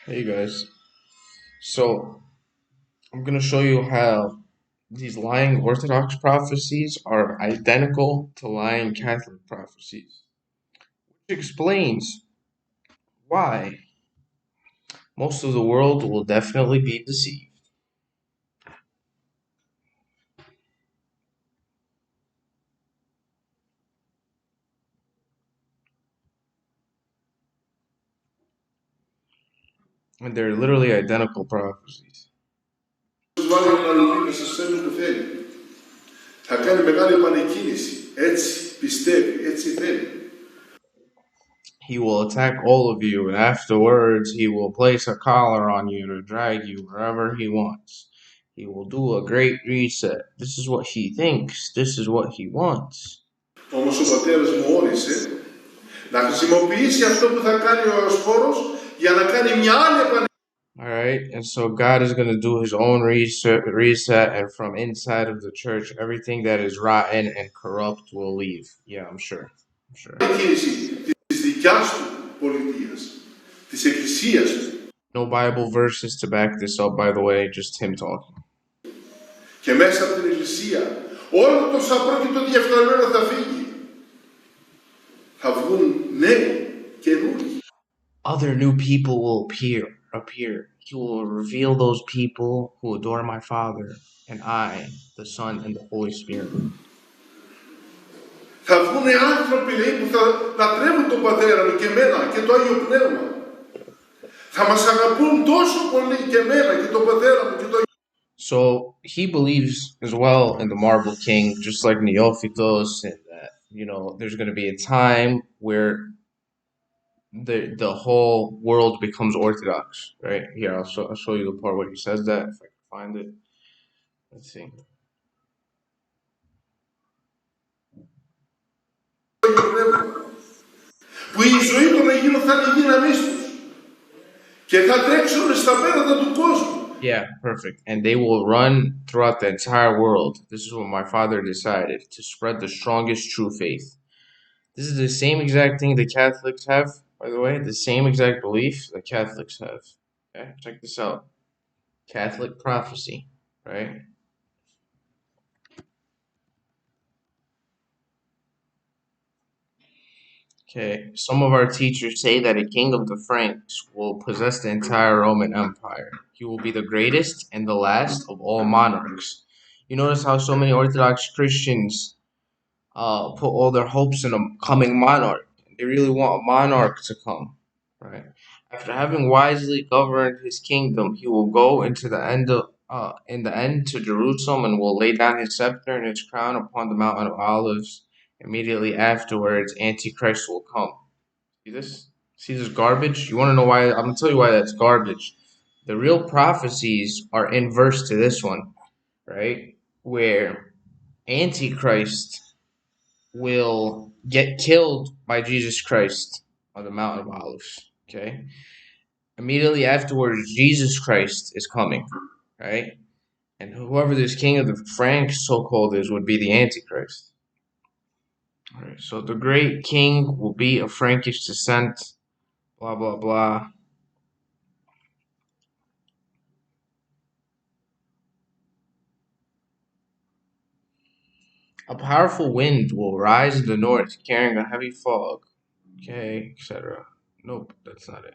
Hey guys, so I'm gonna show you how these lying Orthodox prophecies are identical to lying Catholic prophecies, which explains why most of the world will definitely be deceived. And they're literally identical prophecies. Βάλει να λογεί μέσα στο έργο που θέλει. Θα κάνει μεγάλη επανεκκίνηση. Έτσι πιστεύει, έτσι θέλει. He will attack all of you, and afterwards he will place a collar on you to drag you wherever he wants. He will do a great reset. This is what he thinks. This is what he wants. Όμως ο πατέρας μου όρισε να χρησιμοποιήσει αυτό που θα κάνει ο Οσφόρος για να κάνει μια άλλη επανεκκίνηση. All right, and so God is going to do his own reset, and from inside of the church, everything that is rotten and corrupt will leave. Yeah, I'm sure. Της δικιάς του πολιτείας, της εκκλησίας του. No Bible verses to back this up, by the way, just him talking. Και μέσα από την εκκλησία, όλο το σαπρό και το διεφθαρμένο θα φύγει. Θα βγουν νέοι, καινούργοι. Other new people will appear. He will reveal those people who adore my Father, and I, the Son, and the Holy Spirit. Θα βγουν άνθρωποι, λέει, που θα λατρεύουν τον Πατέρα μου και εμένα και το Άγιο Πνεύμα. Θα μας αγαπούν τόσο πολύ και εμένα και τον Πατέρα μου και το Άγιο. So he believes as well in the Marble King, just like Neophytos, and that there's going to be a time where the whole world becomes Orthodox, right? Here, I'll show you the part where he says that if I can find it. Let's see. Που η ζωή των Αγίων θα είναι η δύναμής τους και θα τρέξουν στα πέρατα του κόσμου. Yeah, perfect. And they will run throughout the entire world. This is what my father decided, to spread the strongest true faith. This is the same exact thing the Catholics have, by the way, the same exact belief the Catholics have. Okay, check this out. Catholic prophecy, right? Okay, some of our teachers say that a king of the Franks will possess the entire Roman Empire. He will be the greatest and the last of all monarchs. You notice how so many Orthodox Christians put all their hopes in a coming monarch. They really want a monarch to come, right? After having wisely governed his kingdom, he will go in the end to Jerusalem and will lay down his scepter and his crown upon the Mountain of Olives. Immediately afterwards, Antichrist will come. See this? See this garbage? You want to know why? I'm going to tell you why that's garbage. The real prophecies are inverse to this one, right? Where Antichrist will get killed by Jesus Christ on the Mountain of Olives, okay? Immediately afterwards, Jesus Christ is coming, right? And whoever this king of the Franks so-called is would be the Antichrist. All right, so the great king will be of Frankish descent, blah, blah, blah. A powerful wind will rise in the north, carrying a heavy fog, okay, etc. Nope, that's not it.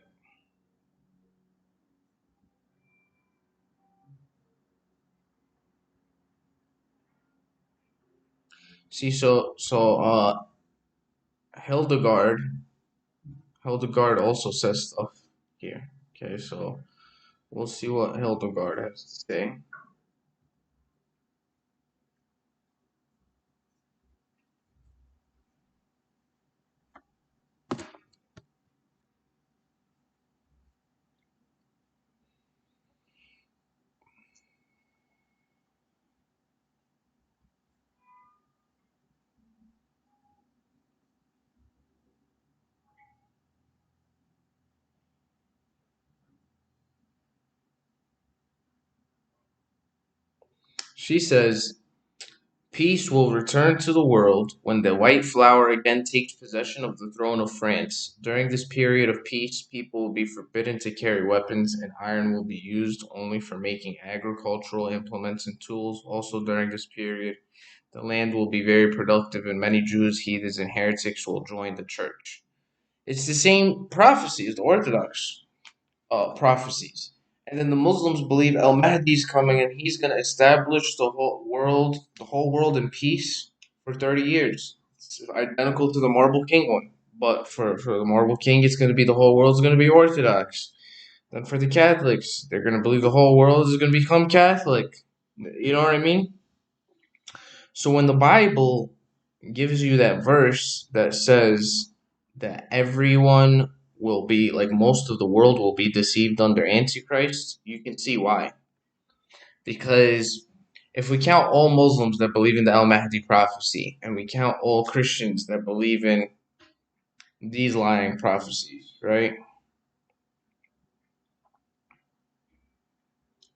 See, Hildegard also says stuff here. Okay, so we'll see what Hildegard has to say. She says, Peace will return to the world when the white flower again takes possession of the throne of France. During this period of peace, people will be forbidden to carry weapons, and iron will be used only for making agricultural implements and tools. Also, during this period, the land will be very productive, and many Jews, heathens, and heretics will join the church. It's the same prophecy as the Orthodox prophecies. And then the Muslims believe Al Mahdi is coming and he's going to establish the whole world in peace for 30 years. It's identical to the Marble King one. But for the Marble King, it's going to be the whole world's going to be Orthodox. Then for the Catholics, they're going to believe the whole world is going to become Catholic. You know what I mean? So when the Bible gives you that verse that says that everyone will be, like, most of the world will be deceived under Antichrist, you can see why. Because if we count all Muslims that believe in the Al Mahdi prophecy, and we count all Christians that believe in these lying prophecies, right?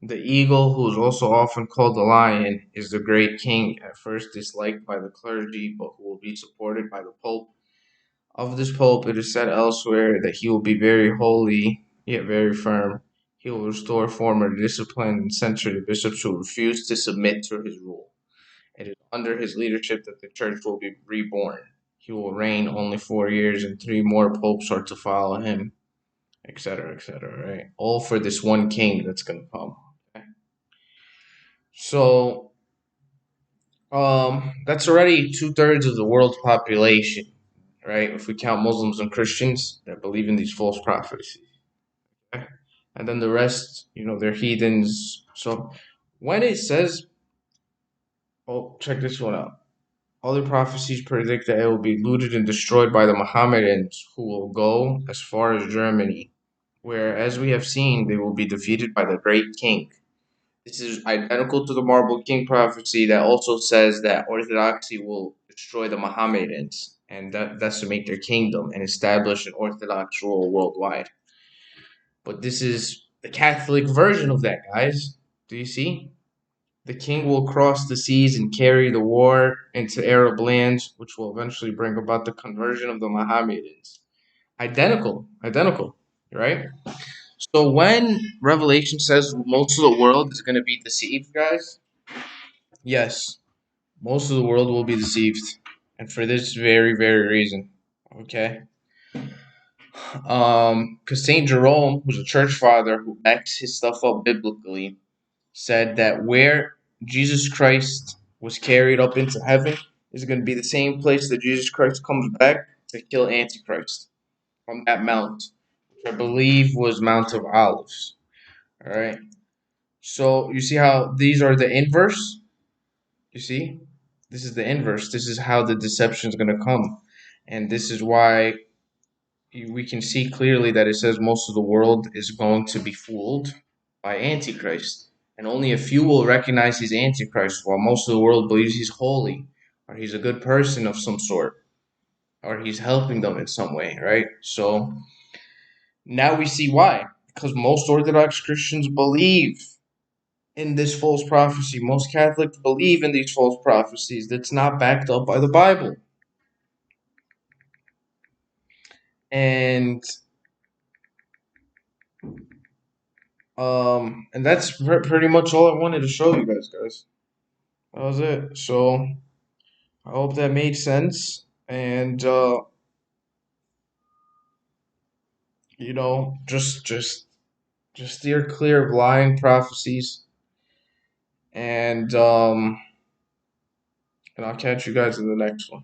The eagle, who is also often called the lion, is the great king, at first disliked by the clergy, but who will be supported by the Pope. Of this Pope, it is said elsewhere that he will be very holy, yet very firm. He will restore former discipline and censure the bishops who refuse to submit to his rule. It is under his leadership that the church will be reborn. He will reign only 4 years, and three more popes are to follow him, etc., right? All for this one king that's going to come. Okay? So, that's already 2/3 of the world's population, right? If we count Muslims and Christians that believe in these false prophecies. Okay? And then the rest, they're heathens. So when it says, oh, check this one out. Other prophecies predict that it will be looted and destroyed by the Mohammedans, who will go as far as Germany, where, as we have seen, they will be defeated by the Great King. This is identical to the Marble King prophecy that also says that Orthodoxy will destroy the Mohammedans and that's to make their kingdom and establish an Orthodox rule worldwide. But this is the Catholic version of that, guys. Do you see? The king will cross the seas and carry the war into Arab lands, which will eventually bring about the conversion of the Mohammedans. Identical, right? So when Revelation says most of the world is going to be deceived, guys, yes, most of the world will be deceived, and for this very, very reason. Okay, because Saint Jerome, who's a church father who backs his stuff up biblically, said that where Jesus Christ was carried up into heaven is going to be the same place that Jesus Christ comes back to kill Antichrist on that mount, which I believe was Mount of Olives. All right. So you see how these are the inverse? You see? This is the inverse. This is how the deception is going to come. And this is why we can see clearly that it says most of the world is going to be fooled by Antichrist. And only a few will recognize he's Antichrist, while most of the world believes he's holy, or he's a good person of some sort, or he's helping them in some way, right? So now we see why. Because most Orthodox Christians believe in this false prophecy. Most Catholics believe in these false prophecies that's not backed up by the Bible. And and that's pretty much all I wanted to show you guys. That was it. So I hope that made sense. And just steer clear of lying prophecies. And I'll catch you guys in the next one.